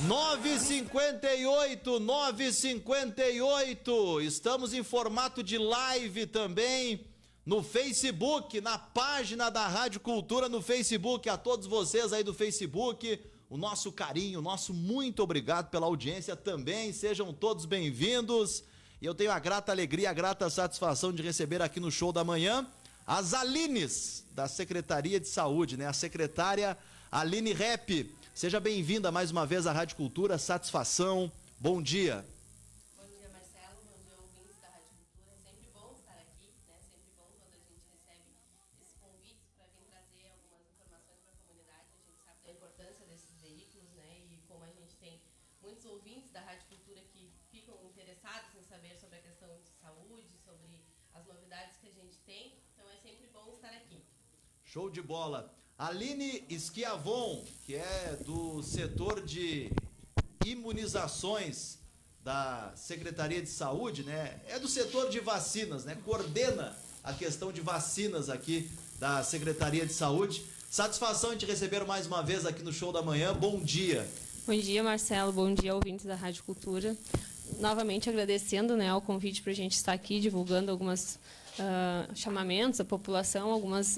9h58. Estamos em formato de live também no Facebook, na página da Rádio Cultura no Facebook. A todos vocês aí do Facebook, o nosso carinho, o nosso muito obrigado pela audiência também. Sejam todos bem-vindos. E eu tenho a grata alegria, a grata satisfação de receber aqui no Show da Manhã as Alines da Secretaria de Saúde, né? A secretária Aline Rep. Seja bem-vinda mais uma vez à Rádio Cultura, satisfação, bom dia. Bom dia, Marcelo, bom dia, ouvintes da Rádio Cultura. É sempre bom estar aqui, né? Sempre bom quando a gente recebe esses convites para vir trazer algumas informações para a comunidade. A gente sabe da importância desses veículos, né? E como a gente tem muitos ouvintes da Rádio Cultura que ficam interessados em saber sobre a questão de saúde, sobre as novidades que a gente tem, então é sempre bom estar aqui. Show de bola. Aline Schiavon, que é do setor de imunizações da Secretaria de Saúde, né? É do setor de vacinas, né? Coordena a questão de vacinas aqui da Secretaria de Saúde. Satisfação em te receber mais uma vez aqui no Show da Manhã. Bom dia. Bom dia, Marcelo. Bom dia, ouvintes da Rádio Cultura. Novamente agradecendo, né, ao convite para a gente estar aqui divulgando algumas chamamentos à população, alguns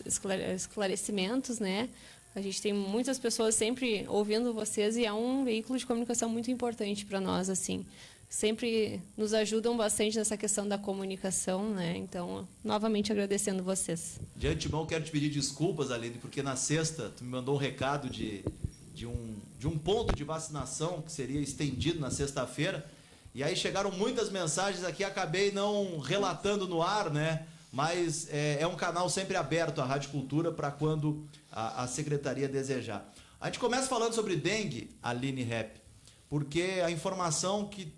esclarecimentos, né? A gente tem muitas pessoas sempre ouvindo vocês e é um veículo de comunicação muito importante para nós, assim. Sempre nos ajudam bastante nessa questão da comunicação, né? Então, novamente agradecendo vocês. De antemão, quero te pedir desculpas, Aline, porque na sexta tu me mandou um recado de um ponto de vacinação que seria estendido na sexta-feira. E aí chegaram muitas mensagens aqui, acabei não relatando no ar, né? Mas é um canal sempre aberto, a Rádio Cultura, para quando a Secretaria desejar. A gente começa falando sobre dengue, Aline Rep, porque a informação que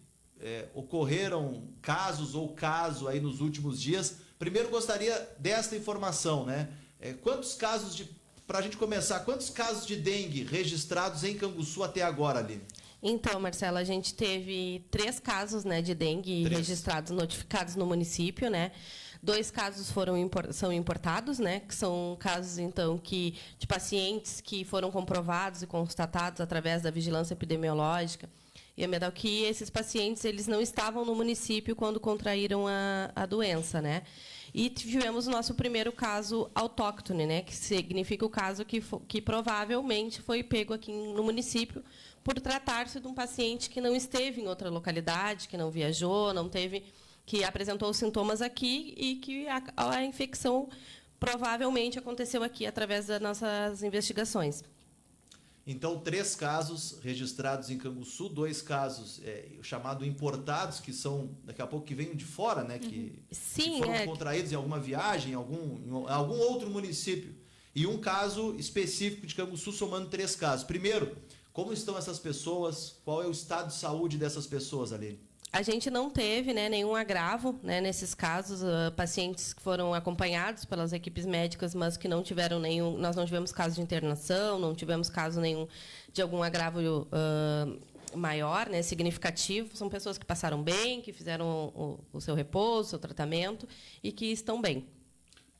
ocorreram casos ou caso aí nos últimos dias, primeiro gostaria desta informação, né? Para a gente começar, quantos casos de dengue registrados em Canguçu até agora, Aline? Então, Marcelo, a gente teve 3 casos, né, de dengue registrados, notificados no município, né? 2 casos são importados, né? Que são casos, então, de pacientes que foram comprovados e constatados através da vigilância epidemiológica e a que esses pacientes eles não estavam no município quando contraíram a doença, né? E tivemos o nosso primeiro caso autóctone, né? Que significa o caso que provavelmente foi pego aqui no município por tratar-se de um paciente que não esteve em outra localidade, que não viajou, que apresentou sintomas aqui e que a infecção provavelmente aconteceu aqui através das nossas investigações. Então, 3 casos registrados em Canguçu, 2 casos chamados importados, que são, daqui a pouco, que vêm de fora, né? Que foram contraídos em alguma viagem, em algum outro município. E um caso específico de Canguçu, somando 3 casos. Primeiro, como estão essas pessoas? Qual é o estado de saúde dessas pessoas, Aline? A gente não teve, né, nenhum agravo, né, nesses casos, pacientes que foram acompanhados pelas equipes médicas, mas que não tiveram nós não tivemos caso de internação, não tivemos caso nenhum de algum agravo maior, né, significativo. São pessoas que passaram bem, que fizeram o seu repouso, o seu tratamento e que estão bem.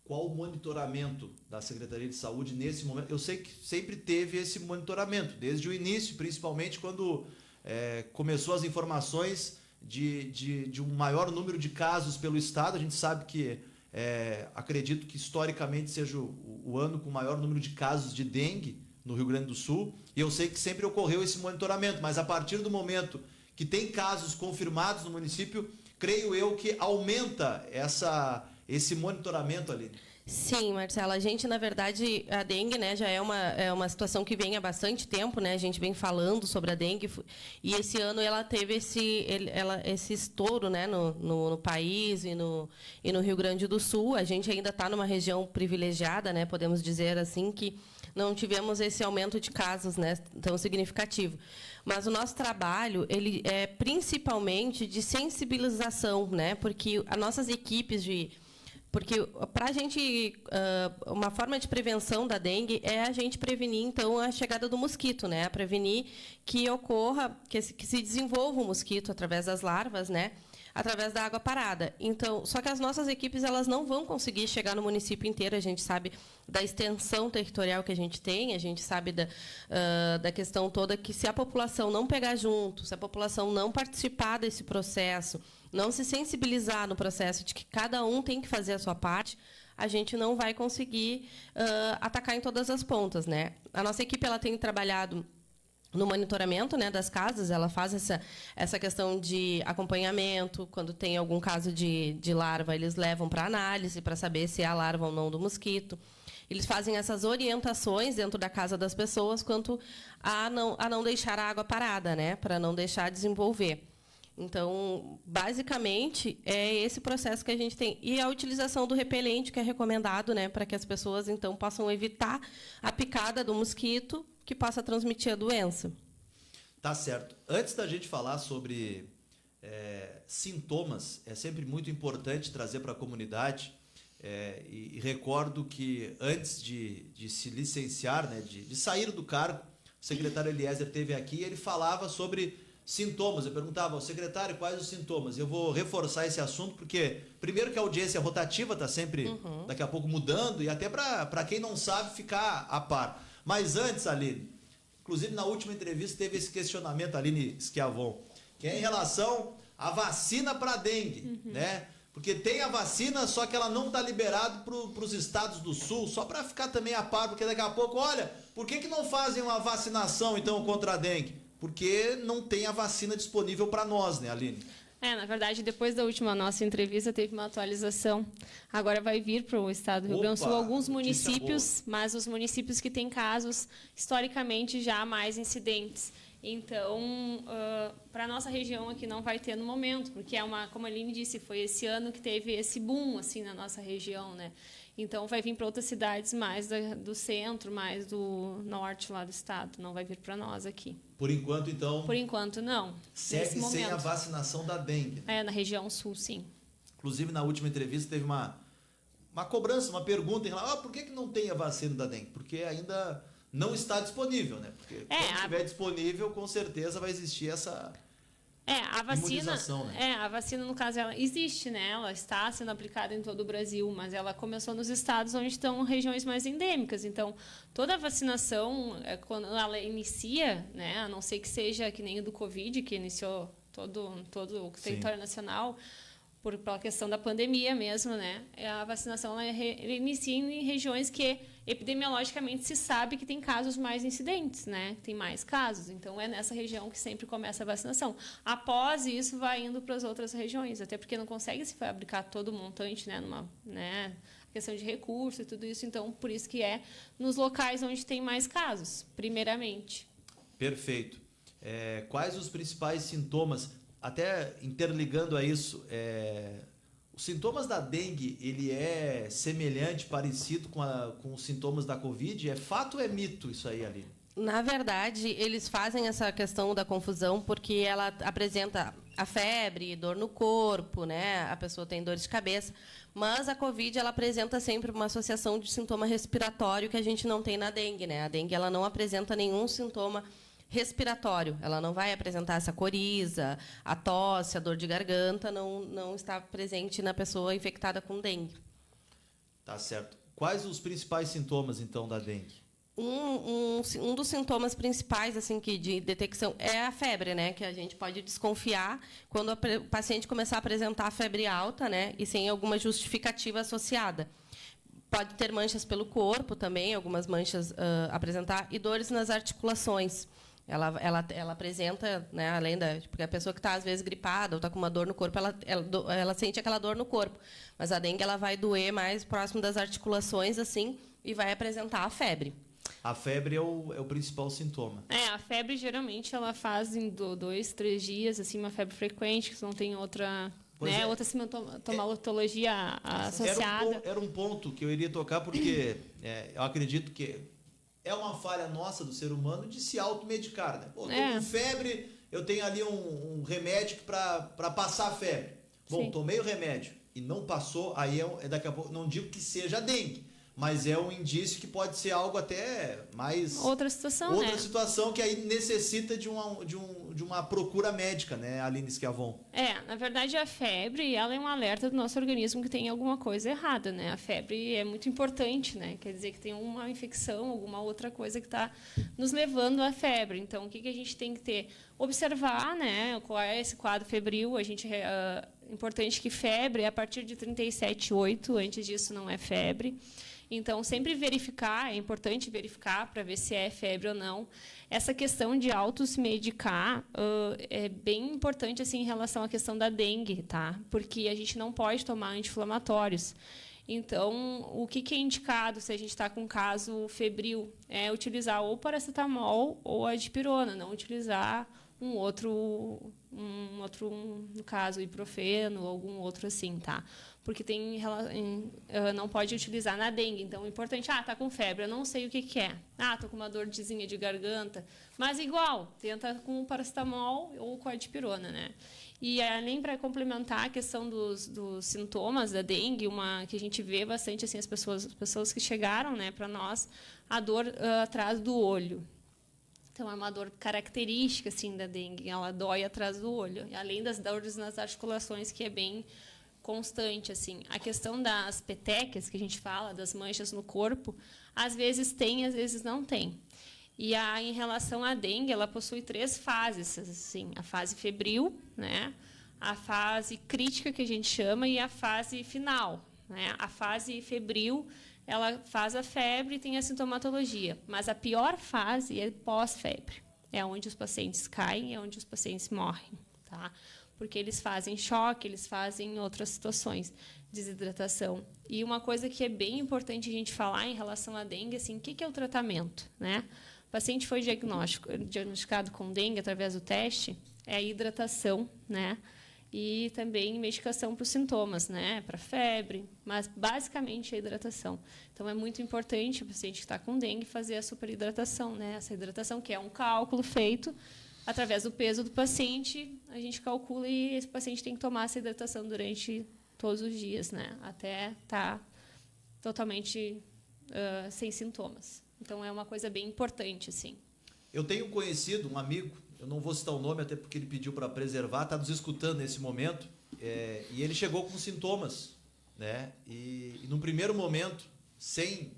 Qual o monitoramento da Secretaria de Saúde nesse momento? Eu sei que sempre teve esse monitoramento, desde o início, principalmente quando começou as informações de um maior número de casos pelo Estado. A gente sabe que, acredito que historicamente seja o ano com o maior número de casos de dengue no Rio Grande do Sul, e eu sei que sempre ocorreu esse monitoramento, mas a partir do momento que tem casos confirmados no município, creio eu que aumenta esse monitoramento ali. Sim, Marcela, a gente, na verdade, a dengue, né, já é uma situação que vem há bastante tempo, né, a gente vem falando sobre a dengue, e esse ano ela teve esse estouro, né, no país e no Rio Grande do Sul. A gente ainda está numa região privilegiada, né, podemos dizer assim, que não tivemos esse aumento de casos, né, tão significativo. Mas o nosso trabalho ele é principalmente de sensibilização, né, porque as nossas equipes Porque para a gente, uma forma de prevenção da dengue é a gente prevenir, então, a chegada do mosquito, né? Prevenir que ocorra, que se desenvolva o mosquito através das larvas, né? através da água parada. Então, só que as nossas equipes elas não vão conseguir chegar no município inteiro. A gente sabe da extensão territorial que a gente tem, a gente sabe da questão toda que se a população não pegar junto, se a população não participar desse processo, não se sensibilizar no processo de que cada um tem que fazer a sua parte, a gente não vai conseguir atacar em todas as pontas, né? A nossa equipe ela tem trabalhado no monitoramento, né, das casas, ela faz essa questão de acompanhamento. Quando tem algum caso de larva, eles levam para análise para saber se é a larva ou não do mosquito. Eles fazem essas orientações dentro da casa das pessoas quanto a não deixar a água parada, né, para não deixar desenvolver. Então, basicamente, é esse processo que a gente tem. E a utilização do repelente, que é recomendado, né, para que as pessoas, então, possam evitar a picada do mosquito que possa transmitir a doença. Tá certo. Antes da gente falar sobre sintomas, é sempre muito importante trazer para a comunidade, e recordo que antes de se licenciar, né, de sair do cargo, o secretário Eliezer esteve aqui e ele falava sobre sintomas. Eu perguntava ao secretário quais os sintomas. Eu vou reforçar esse assunto porque, primeiro, que a audiência rotativa está sempre, daqui a pouco, mudando, e até para quem não sabe ficar a par. Mas antes, Aline, inclusive na última entrevista teve esse questionamento, Aline Schiavon, que é em relação à vacina para dengue, né? Porque tem a vacina, só que ela não está liberada para os estados do sul, só para ficar também a par, porque daqui a pouco, olha, por que não fazem uma vacinação, então, contra a dengue? Porque não tem a vacina disponível para nós, né, Aline? Na verdade, depois da última nossa entrevista, teve uma atualização. Agora vai vir para o estado do Rio Grande do Sul alguns municípios, mas os municípios que têm casos, historicamente, já mais incidentes. Então, para a nossa região aqui não vai ter no momento, porque como a Aline disse, foi esse ano que teve esse boom assim, na nossa região, né? Então, vai vir para outras cidades mais do centro, mais do norte lá do estado. Não vai vir para nós aqui. Por enquanto, então... Por enquanto, não. Segue sem a vacinação da dengue. Na região sul, sim. Inclusive, na última entrevista, teve uma cobrança, uma pergunta em relação por que não tem a vacina da dengue? Porque ainda não está disponível, né? Porque quando estiver disponível, com certeza vai existir essa... A vacina, imunização, né? A vacina, no caso, ela existe, né? Ela está sendo aplicada em todo o Brasil, mas ela começou nos estados onde estão regiões mais endêmicas. Então, toda a vacinação, quando ela inicia, né? A não ser que seja que nem o do Covid, que iniciou todo o território nacional, pela questão da pandemia mesmo, né? A vacinação ela inicia em regiões que epidemiologicamente se sabe que tem casos mais incidentes, né? Tem mais casos. Então, é nessa região que sempre começa a vacinação. Após isso, vai indo para as outras regiões, até porque não consegue se fabricar todo o montante, né? Questão de recurso e tudo isso. Então, por isso que é nos locais onde tem mais casos, primeiramente. Perfeito. Quais os principais sintomas? Até interligando a isso, os sintomas da dengue, ele é semelhante, parecido com os sintomas da Covid? É fato ou é mito isso aí, Aline? Na verdade, eles fazem essa questão da confusão porque ela apresenta a febre, dor no corpo, né? A pessoa tem dor de cabeça, mas a Covid ela apresenta sempre uma associação de sintoma respiratório que a gente não tem na dengue, né? A dengue ela não apresenta nenhum sintoma respiratório, ela não vai apresentar essa coriza, a tosse, a dor de garganta, não está presente na pessoa infectada com dengue. Tá certo. Quais os principais sintomas, então, da dengue? Um dos sintomas principais assim de detecção é a febre, né? Que a gente pode desconfiar quando o paciente começar a apresentar febre alta, né? E sem alguma justificativa associada. Pode ter manchas pelo corpo também, algumas manchas apresentar, e dores nas articulações. Ela apresenta, né, além porque a pessoa que está, às vezes, gripada ou está com uma dor no corpo, ela sente aquela dor no corpo. Mas a dengue ela vai doer mais próximo das articulações, assim, e vai apresentar a febre. A febre é o principal sintoma. A febre, geralmente, ela faz em 2, 3 dias, assim, uma febre frequente, que não tem outra... outra sintomatologia associada. Era um ponto que eu iria tocar, porque eu acredito que é uma falha nossa do ser humano de se automedicar, né? Pô, tô com febre, eu tenho ali um remédio para passar a febre. Bom, tomei o remédio e não passou, aí daqui a pouco, não digo que seja dengue, mas é um indício que pode ser algo até mais... Outra situação, Outra situação que aí necessita de uma procura médica, né, Aline Schiavon? Na verdade, a febre, ela é um alerta do nosso organismo que tem alguma coisa errada, né? A febre é muito importante, né? Quer dizer que tem uma infecção, alguma outra coisa que está nos levando à febre. Então, o que a gente tem que ter? Observar, né, qual é esse quadro febril. Importante que febre é a partir de 37,8, antes disso não é febre. Então, sempre verificar, é importante verificar para ver se é febre ou não. Essa questão de auto-se-medicar é bem importante assim, em relação à questão da dengue, tá? Porque a gente não pode tomar anti-inflamatórios. Então, o que é indicado se a gente está com caso febril? É utilizar ou paracetamol ou a dipirona, não utilizar um outro, no caso, ibuprofeno, algum outro assim, tá? Porque não pode utilizar na dengue. Então, é importante, tá com febre, eu não sei o que é. Tô com uma dorzinha de garganta. Mas, igual, tenta com o paracetamol ou com a dipirona, né? E, além, para complementar a questão dos sintomas da dengue, uma que a gente vê bastante, assim, as pessoas que chegaram, né, para nós, a dor atrás do olho. Então, é uma dor característica, assim, da dengue. Ela dói atrás do olho. E, além das dores nas articulações, que é bem constante, assim. A questão das petequias, que a gente fala, das manchas no corpo, às vezes tem, às vezes não tem. E em relação à dengue, ela possui 3 fases, assim, a fase febril, né? A fase crítica, que a gente chama, e a fase final, né? A fase febril, ela faz a febre e tem a sintomatologia, mas a pior fase é pós-febre. É onde os pacientes caem, é onde os pacientes morrem, tá? Porque eles fazem choque, eles fazem outras situações, desidratação. E uma coisa que é bem importante a gente falar em relação à dengue, assim, o que é o tratamento, né? O paciente foi diagnosticado com dengue através do teste, é a hidratação, né? E também medicação para os sintomas, né? Para febre, mas basicamente a hidratação. Então, é muito importante o paciente que está com dengue fazer a superidratação, né? Essa hidratação, que é um cálculo feito através do peso do paciente, a gente calcula e esse paciente tem que tomar essa hidratação durante todos os dias, né? Até estar totalmente sem sintomas. Então, é uma coisa bem importante, assim. Eu tenho conhecido um amigo, eu não vou citar o nome, até porque ele pediu para preservar, está nos escutando nesse momento, e ele chegou com sintomas, né? E num primeiro momento, sem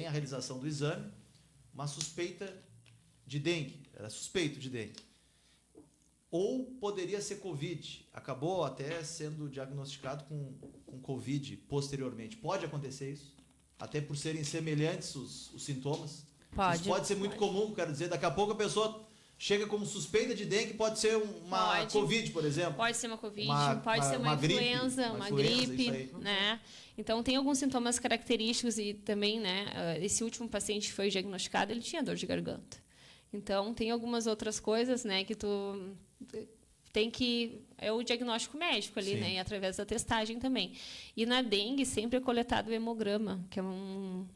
a realização do exame, uma suspeita de dengue, era suspeito de dengue. Ou poderia ser Covid, acabou até sendo diagnosticado com Covid posteriormente. Pode acontecer isso? Até por serem semelhantes os sintomas? Pode. Isso pode ser muito comum, quero dizer, daqui a pouco a pessoa chega como suspeita de dengue, pode ser uma Covid, por exemplo. Pode ser uma Covid, pode ser uma influenza, uma gripe, né? Então, tem alguns sintomas característicos e também, né, esse último paciente que foi diagnosticado, ele tinha dor de garganta. Então, tem algumas outras coisas, né, que tu tem que... É o diagnóstico médico ali, né? E através da testagem também. E na dengue sempre é coletado o hemograma, que é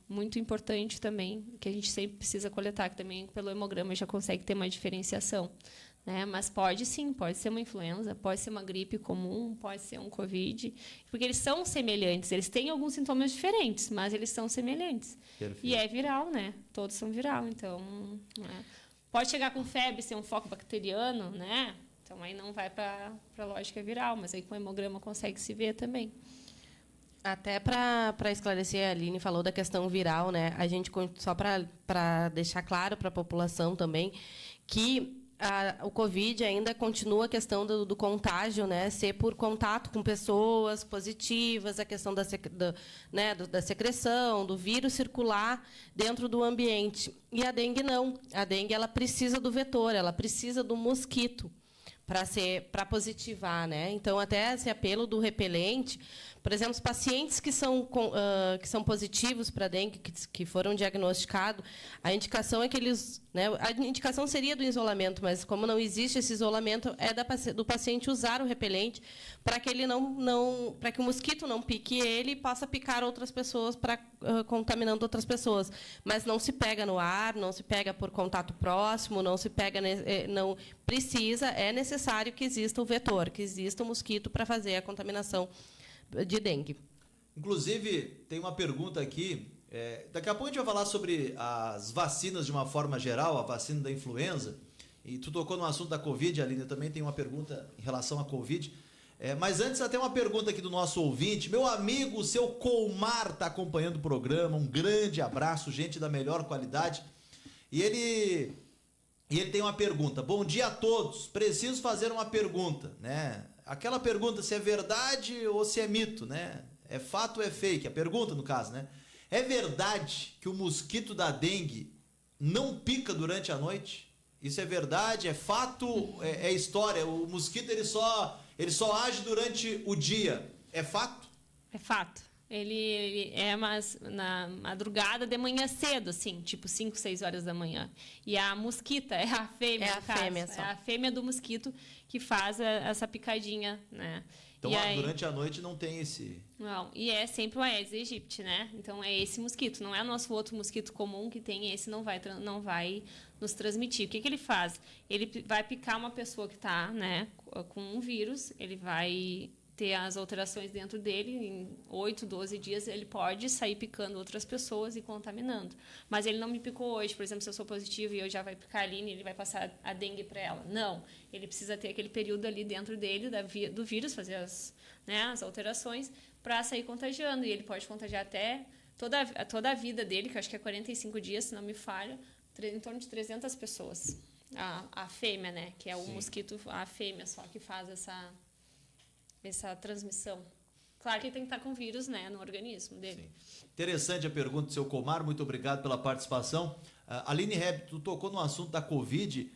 muito importante também, que a gente sempre precisa coletar, que também pelo hemograma já consegue ter uma diferenciação. Né? Mas pode sim, pode ser uma influenza, pode ser uma gripe comum, pode ser um Covid, porque eles são semelhantes, eles têm alguns sintomas diferentes, mas eles são semelhantes. Perfeito. E é viral, né? Todos são viral, então... Né? Pode chegar com febre, ser um foco bacteriano, né? Então, aí não vai para a lógica viral, mas aí com o hemograma consegue se ver também. Até para esclarecer, a Aline falou da questão viral, né? A gente, só para deixar claro para a população também, que o Covid ainda continua a questão do contágio, né? Ser por contato com pessoas positivas, a questão da secreção, do vírus circular dentro do ambiente. E a dengue não. A dengue ela precisa do vetor, ela precisa do mosquito para positivar, né? Então, até esse apelo do repelente, por exemplo, os pacientes que são positivos para dengue, que foram diagnosticados, a indicação é que eles... Né, a indicação seria do isolamento, mas como não existe esse isolamento, é do paciente usar o repelente para que ele para que o mosquito não pique ele e possa picar outras pessoas, contaminando outras pessoas. Mas não se pega no ar, não se pega por contato próximo, não se pega... Não precisa, é necessário que exista o vetor, que exista o mosquito para fazer a contaminação de dengue. Inclusive, tem uma pergunta aqui. Daqui a pouco a gente vai falar sobre as vacinas de uma forma geral, a vacina da influenza. E tu tocou no assunto da Covid, Aline, eu também tenho uma pergunta em relação à Covid. Mas antes, até uma pergunta aqui do nosso ouvinte. Meu amigo, o seu Colmar, está acompanhando o programa. Um grande abraço, gente da melhor qualidade. E ele tem uma pergunta. Bom dia a todos. Preciso fazer uma pergunta, né? Aquela pergunta se é verdade ou se é mito, né? É fato ou é fake? A pergunta, no caso, né? É verdade que o mosquito da dengue não pica durante a noite? Isso é verdade? É fato? É história? O mosquito ele só age durante o dia. É fato? É fato. Ele é na madrugada de manhã cedo, assim, tipo 5, 6 horas da manhã. E a mosquita é a fêmea, é a fêmea só. É a fêmea do mosquito que faz essa picadinha, né? Então, durante a noite não tem esse... Não, e é sempre o Aedes aegypti, né? Então, é esse mosquito, não é o nosso outro mosquito comum que tem, esse não vai nos transmitir. O que ele faz? Ele vai picar uma pessoa que está, né, com um vírus, ele vai ter as alterações dentro dele, em 8, 12 dias ele pode sair picando outras pessoas e contaminando. Mas ele não me picou hoje, por exemplo, se eu sou positivo e eu já vai picar a Aline, ele vai passar a dengue para ela. Não, ele precisa ter aquele período ali dentro dele do vírus, fazer as alterações para sair contagiando. E ele pode contagiar até toda a vida dele, que eu acho que é 45 dias, se não me falha, em torno de 300 pessoas. A fêmea, né, que é o mosquito, a fêmea só que faz essa transmissão. Claro que ele tem que estar com vírus, né, no organismo dele. Sim. Interessante a pergunta do seu Comar, muito obrigado pela participação. Aline Reb, tu tocou no assunto da Covid,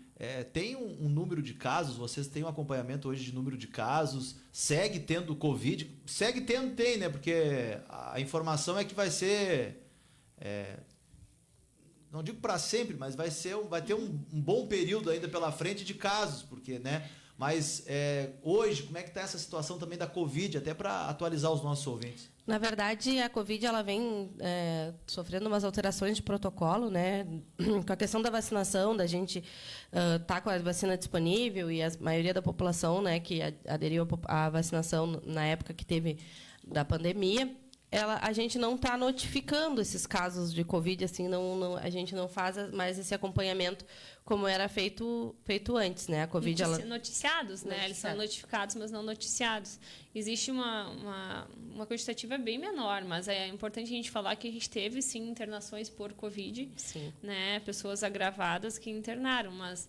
tem um número de casos, vocês têm um acompanhamento hoje de número de casos, segue tendo Covid, tem, né, porque a informação é que vai ser, não digo para sempre, mas vai ter um bom período ainda pela frente de casos, porque, né, mas hoje, como é que está essa situação também da Covid, até para atualizar os nossos ouvintes? Na verdade, a Covid ela vem sofrendo umas alterações de protocolo, né? Com a questão da vacinação, da gente tá com a vacina disponível e a maioria da população, né, que aderiu à vacinação na época que teve da pandemia, a gente não está notificando esses casos de Covid, assim, a gente não faz mais esse acompanhamento como era feito antes, né? A Covid noticiados, né? Eles são notificados, mas não noticiados. Existe uma quantitativa bem menor, mas é importante a gente falar que a gente teve sim internações por Covid, sim, né? Pessoas agravadas que internaram, mas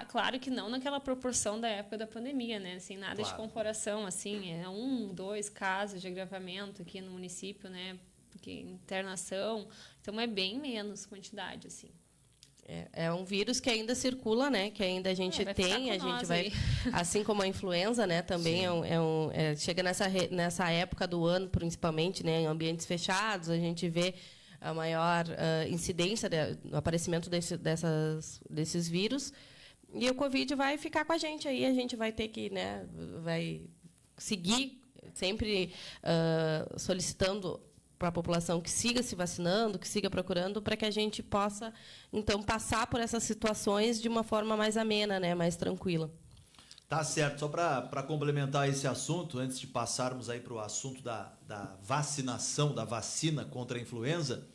claro que não naquela proporção da época da pandemia, né? Sem nada de comparação, assim, 1, 2 casos de agravamento aqui no município, né? Porque internação, então é bem menos quantidade, assim. É um vírus que ainda circula, né? Que ainda a gente tem, a gente vai, assim como a influenza, né? Também chega nessa época do ano, principalmente, né? Em ambientes fechados, a gente vê a maior incidência do aparecimento desses vírus. E o Covid vai ficar com a gente aí, a gente vai ter que, né? Vai seguir sempre solicitando para a população que siga se vacinando, que siga procurando, para que a gente possa, então, passar por essas situações de uma forma mais amena, né, mais tranquila. Tá certo. Só para complementar esse assunto, antes de passarmos aí para o assunto da vacinação, da vacina contra a influenza,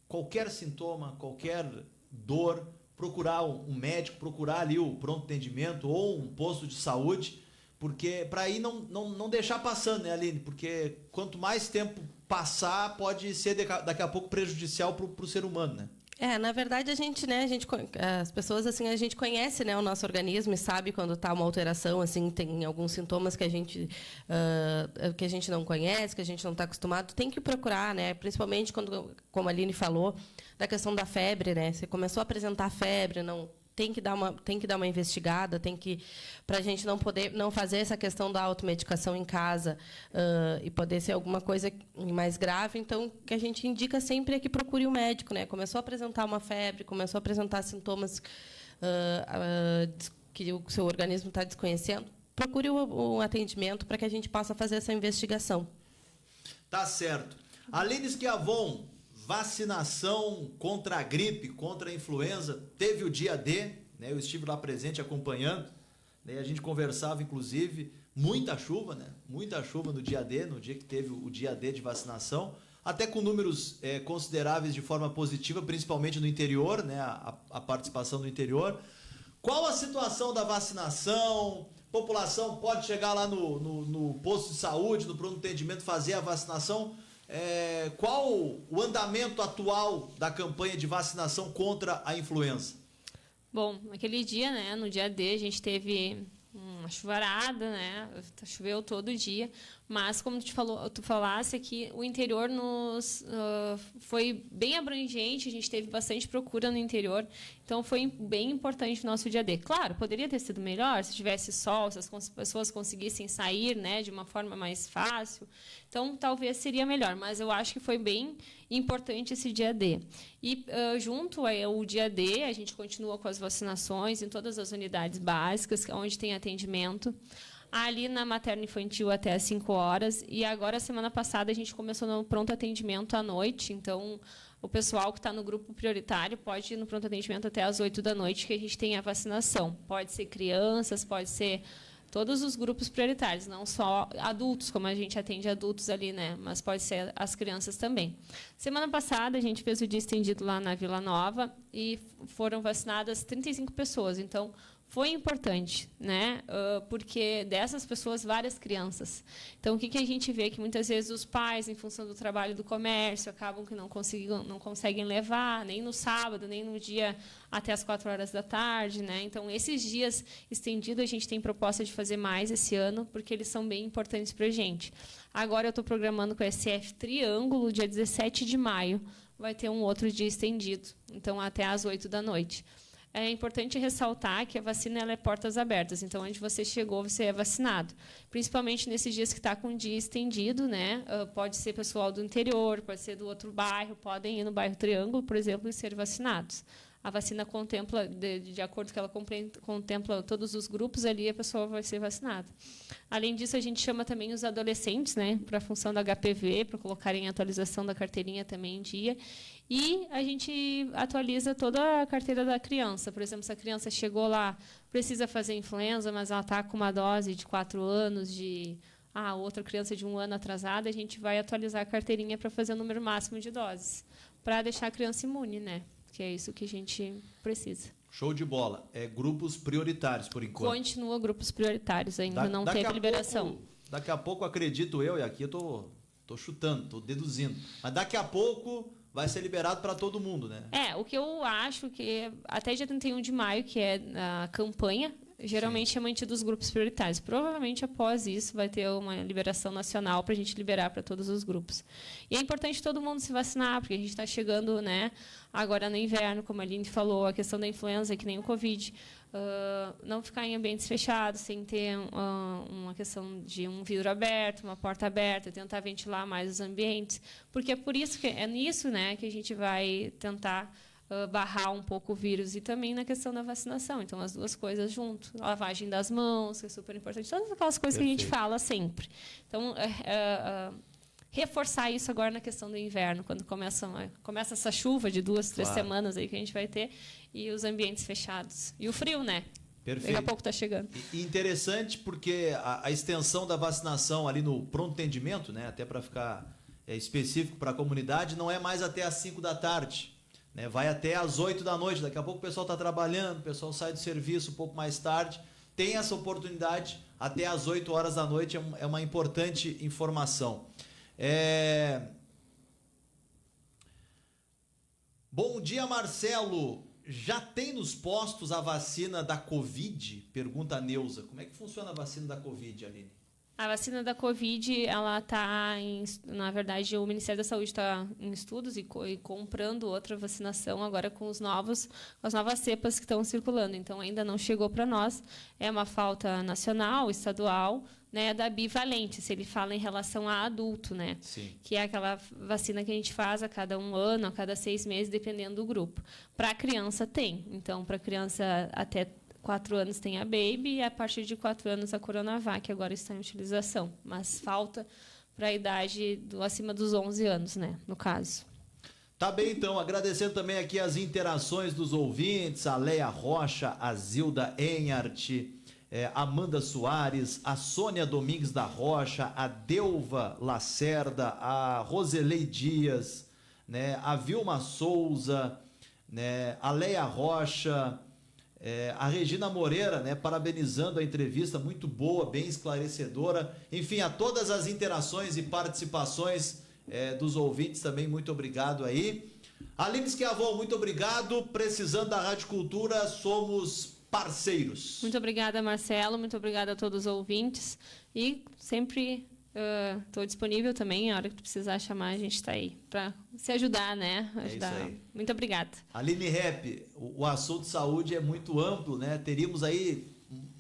qualquer sintoma, qualquer dor, procurar um médico, procurar ali o pronto atendimento ou um posto de saúde, porque para aí não deixar passando, né, Aline? Porque quanto mais tempo passar, pode ser daqui a pouco prejudicial para o ser humano, né? Na verdade, as pessoas, assim, a gente conhece, né, o nosso organismo e sabe quando está uma alteração, assim, tem alguns sintomas que a gente não conhece, que a gente não está acostumado, tem que procurar, né? Principalmente quando, como a Aline falou, da questão da febre, né? Você começou a apresentar febre, tem que dar uma investigada, para a gente não fazer essa questão da automedicação em casa e poder ser alguma coisa mais grave. Então, o que a gente indica sempre é que procure um médico, né? Começou a apresentar uma febre, começou a apresentar sintomas que o seu organismo está desconhecendo, procure um atendimento para que a gente possa fazer essa investigação. Tá certo. Aline Schiavon, vacinação contra a gripe, contra a influenza, teve o dia D, né? Eu estive lá presente acompanhando, né? A gente conversava, inclusive, muita chuva, né? Muita chuva no dia D, no dia que teve o dia D de vacinação, até com números consideráveis de forma positiva, principalmente no interior, né? A participação do interior. Qual a situação da vacinação? População pode chegar lá no posto de saúde, no pronto atendimento, fazer a vacinação? Qual o andamento atual da campanha de vacinação contra a influenza? Bom, naquele dia, né, no dia D, a gente teve uma chuvarada, né? Choveu todo dia, mas como tu falasse aqui, o interior foi bem abrangente, a gente teve bastante procura no interior, então foi bem importante o nosso dia D. Claro, poderia ter sido melhor se tivesse sol, se as pessoas conseguissem sair, né, de uma forma mais fácil, então talvez seria melhor, mas eu acho que foi bem importante esse dia D. E junto ao dia D, a gente continua com as vacinações em todas as unidades básicas, onde tem atendimento. Ali na materno-infantil até às 5 horas. E agora, semana passada, a gente começou no pronto atendimento à noite. Então, o pessoal que está no grupo prioritário pode ir no pronto atendimento até às 8 da noite, que a gente tem a vacinação. Pode ser crianças, pode ser todos os grupos prioritários, não só adultos, como a gente atende adultos ali, né? Mas pode ser as crianças também. Semana passada, a gente fez o dia estendido lá na Vila Nova e foram vacinadas 35 pessoas. Então, foi importante, né? Porque dessas pessoas, várias crianças. Então, o que a gente vê? Que muitas vezes os pais, em função do trabalho do comércio, acabam que não conseguem levar, nem no sábado, nem no dia até as 4 horas da tarde, né? Então, esses dias estendidos, a gente tem proposta de fazer mais esse ano, porque eles são bem importantes para a gente. Agora, eu estou programando com o SF Triângulo, dia 17 de maio, vai ter um outro dia estendido, então até às 8 da noite. É importante ressaltar que a vacina ela é portas abertas. Então, onde você chegou, você é vacinado. Principalmente nesses dias que está com o dia estendido, né? Pode ser pessoal do interior, pode ser do outro bairro, podem ir no bairro Triângulo, por exemplo, e ser vacinados. A vacina contempla, de acordo com que ela contempla todos os grupos, ali a pessoa vai ser vacinada. Além disso, a gente chama também os adolescentes, né, para a função da HPV, para colocarem a atualização da carteirinha também em dia. E a gente atualiza toda a carteira da criança. Por exemplo, se a criança chegou lá, precisa fazer influenza, mas ela está com uma dose de 4 anos, outra criança de 1 ano atrasada, a gente vai atualizar a carteirinha para fazer o número máximo de doses, para deixar a criança imune, né? Que é isso que a gente precisa. Show de bola. Grupos prioritários, por enquanto. Continua grupos prioritários, ainda não teve liberação. Daqui a pouco, acredito eu, e aqui eu tô chutando, tô deduzindo, mas daqui a pouco vai ser liberado para todo mundo, né? O que eu acho que até dia 31 de maio, que é a campanha, geralmente é mantido os grupos prioritários. Provavelmente, após isso, vai ter uma liberação nacional para a gente liberar para todos os grupos. E é importante todo mundo se vacinar, porque a gente está chegando, né, agora no inverno, como a Aline falou, a questão da influenza, que nem o Covid. Não ficar em ambientes fechados, sem ter uma questão de um vidro aberto, uma porta aberta, tentar ventilar mais os ambientes. Porque é nisso, né, que a gente vai tentar barrar um pouco o vírus, e também na questão da vacinação. Então, as duas coisas junto. A lavagem das mãos, que é super importante. Todas aquelas coisas que a gente fala sempre. Então, reforçar isso agora na questão do inverno, quando começa essa chuva de 2, 3 semanas aí que a gente vai ter, e os ambientes fechados. E o frio, né? Perfeito. Daqui a pouco está chegando. E interessante porque a extensão da vacinação ali no pronto atendimento, né, até para ficar específico para a comunidade, não é mais até às 5 da tarde. Né, vai até às 8 da noite. Daqui a pouco o pessoal está trabalhando, o pessoal sai do serviço um pouco mais tarde. Tem essa oportunidade até às 8 horas da noite, é uma importante informação. Bom dia, Marcelo. Já tem nos postos a vacina da Covid? Pergunta a Neuza. Como é que funciona a vacina da Covid, Aline? A vacina da Covid, ela está na verdade, o Ministério da Saúde está em estudos e comprando outra vacinação agora com as novas cepas que estão circulando. Então, ainda não chegou para nós. É uma falta nacional, estadual, né, da bivalente, se ele fala em relação a adulto, né? Sim. Que é aquela vacina que a gente faz a cada 1 ano, a cada 6 meses, dependendo do grupo. Para a criança, tem. Então, para a criança até 4 anos tem a Baby, e a partir de 4 anos a Coronavac, que agora está em utilização. Mas falta para a idade acima dos 11 anos, né, no caso. Tá bem, então. Agradecendo também aqui as interações dos ouvintes, a Leia Rocha, a Zilda Enhart, Amanda Soares, a Sônia Domingues da Rocha, a Delva Lacerda, a Roselei Dias, né, a Vilma Souza, né, a Leia Rocha, a Regina Moreira, né, parabenizando a entrevista, muito boa, bem esclarecedora. Enfim, a todas as interações e participações dos ouvintes também, muito obrigado aí. Aline Schiavon, muito obrigado. Precisando da Rádio Cultura, somos parceiros. Muito obrigada, Marcelo. Muito obrigada a todos os ouvintes. E sempre estou disponível também. A hora que tu precisar chamar, a gente está aí para se ajudar, né? Ajudar. Isso aí. Muito obrigada. Aline Rep, o assunto saúde é muito amplo, né? Teríamos aí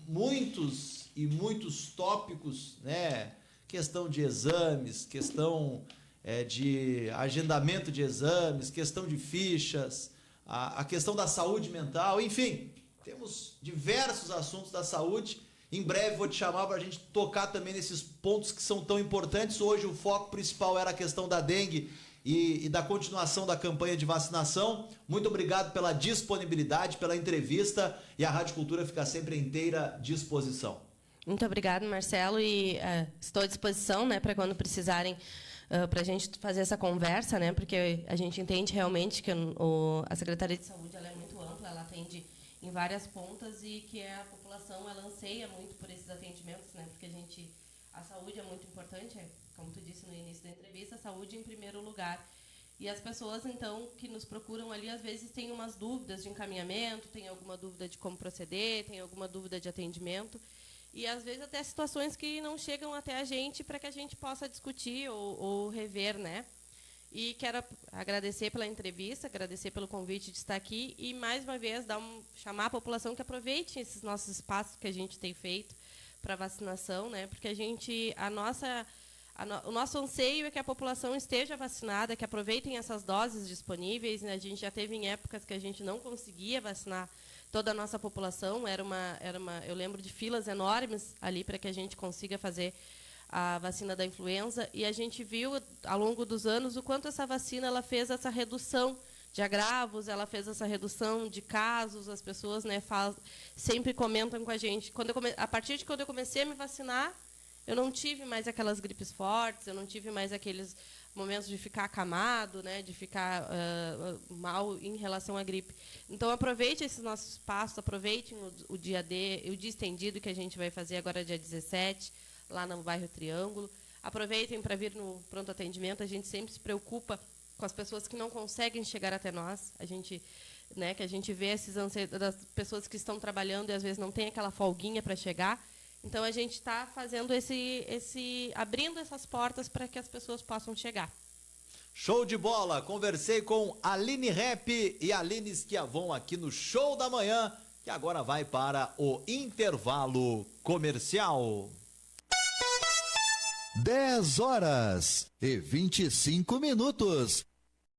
muitos e muitos tópicos, né? Questão de exames, questão de agendamento de exames, questão de fichas, a questão da saúde mental, enfim, temos diversos assuntos da saúde. Em breve vou te chamar para a gente tocar também nesses pontos que são tão importantes. Hoje o foco principal era a questão da dengue e da continuação da campanha de vacinação. Muito obrigado pela disponibilidade, pela entrevista, e a Rádio Cultura fica sempre à inteira disposição. Muito obrigado, Marcelo, e estou à disposição, né, para quando precisarem, para a gente fazer essa conversa, né, porque a gente entende realmente que a Secretaria de Saúde ela é muito ampla, ela atende em várias pontas e que a população ela anseia muito por esses atendimentos, né, porque a saúde é muito importante, como tu disse no início da entrevista, a saúde em primeiro lugar. E as pessoas, então, que nos procuram ali, às vezes têm umas dúvidas de encaminhamento, tem alguma dúvida de como proceder, tem alguma dúvida de atendimento. E, às vezes, até situações que não chegam até a gente para que a gente possa discutir ou rever, né? E quero agradecer pela entrevista, agradecer pelo convite de estar aqui e, mais uma vez, chamar a população que aproveite esses nossos espaços que a gente tem feito para vacinação, né? Porque o nosso anseio é que a população esteja vacinada, que aproveitem essas doses disponíveis, né? A gente já teve em épocas que a gente não conseguia vacinar toda a nossa população, eu lembro de filas enormes ali para que a gente consiga fazer a vacina da influenza, e a gente viu ao longo dos anos o quanto essa vacina ela fez essa redução de agravos, ela fez essa redução de casos, as pessoas, né, sempre comentam com a gente. A partir de quando eu comecei a me vacinar, eu não tive mais aquelas gripes fortes, eu não tive mais aqueles momentos de ficar acamado, né, de ficar mal em relação à gripe. Então, aproveite esses nossos espaços, aproveitem o dia D, o dia estendido que a gente vai fazer agora, dia 17, lá no bairro Triângulo. Aproveitem para vir no pronto atendimento. A gente sempre se preocupa com as pessoas que não conseguem chegar até nós. A gente vê esses anseios das pessoas que estão trabalhando e às vezes não tem aquela folguinha para chegar. Então a gente está fazendo abrindo essas portas para que as pessoas possam chegar. Show de bola! Conversei com Aline Rep e Aline Schiavon aqui no Show da Manhã, que agora vai para o intervalo comercial. 10h25.